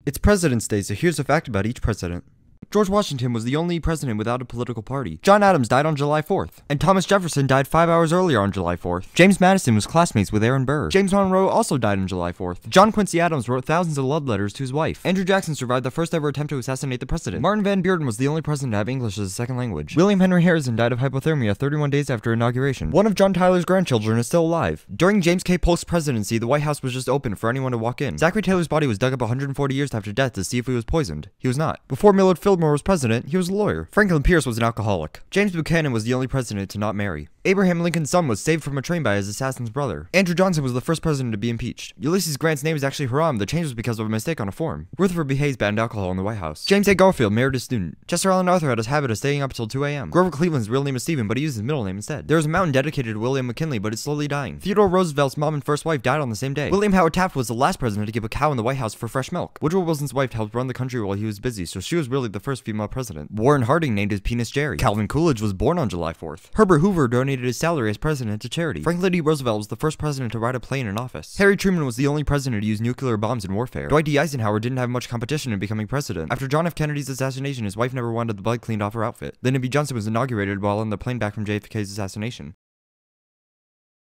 It's President's Day, so here's a fact about each president. George Washington was the only president without a political party. John Adams died on July 4th. And Thomas Jefferson died 5 hours earlier on July 4th. James Madison was classmates with Aaron Burr. James Monroe also died on July 4th. John Quincy Adams wrote thousands of love letters to his wife. Andrew Jackson survived the first ever attempt to assassinate the president. Martin Van Buren was the only president to have English as a second language. William Henry Harrison died of hypothermia 31 days after inauguration. One of John Tyler's grandchildren is still alive. During James K. Polk's presidency, the White House was just open for anyone to walk in. Zachary Taylor's body was dug up 140 years after death to see if he was poisoned. He was not. Before Millard Fillmore was president, he was a lawyer. Franklin Pierce was an alcoholic. James Buchanan was the only president to not marry. Abraham Lincoln's son was saved from a train by his assassin's brother. Andrew Johnson was the first president to be impeached. Ulysses Grant's name is actually Hiram. The change was because of a mistake on a form. Rutherford B. Hayes banned alcohol in the White House. James A. Garfield married a student. Chester Alan Arthur had his habit of staying up until 2 a.m. Grover Cleveland's real name is Stephen, but he used his middle name instead. There was a mountain dedicated to William McKinley, but it's slowly dying. Theodore Roosevelt's mom and first wife died on the same day. William Howard Taft was the last president to give a cow in the White House for fresh milk. Woodrow Wilson's wife helped run the country while he was busy, so she was really the first female president. Warren Harding named his penis Jerry. Calvin Coolidge was born on July 4th. Herbert Hoover donated his salary as president to charity. Franklin D. Roosevelt was the first president to ride a plane in office. Harry Truman was the only president to use nuclear bombs in warfare. Dwight D. Eisenhower didn't have much competition in becoming president. After John F. Kennedy's assassination, his wife never wanted the blood cleaned off her outfit. Lyndon B. Johnson was inaugurated while on the plane back from JFK's assassination.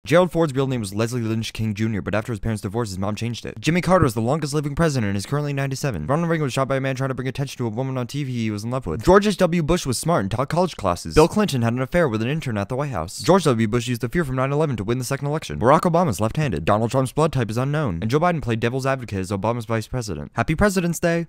Gerald Ford's real name was Leslie Lynch King Jr., but after his parents' divorce, his mom changed it. Jimmy Carter is the longest living president and is currently 97. Ronald Reagan was shot by a man trying to bring attention to a woman on TV he was in love with. George H.W. Bush was smart and taught college classes. Bill Clinton had an affair with an intern at the White House. George W. Bush used the fear from 9/11 to win the second election. Barack Obama's left-handed. Donald Trump's blood type is unknown. And Joe Biden played devil's advocate as Obama's vice president. Happy President's Day!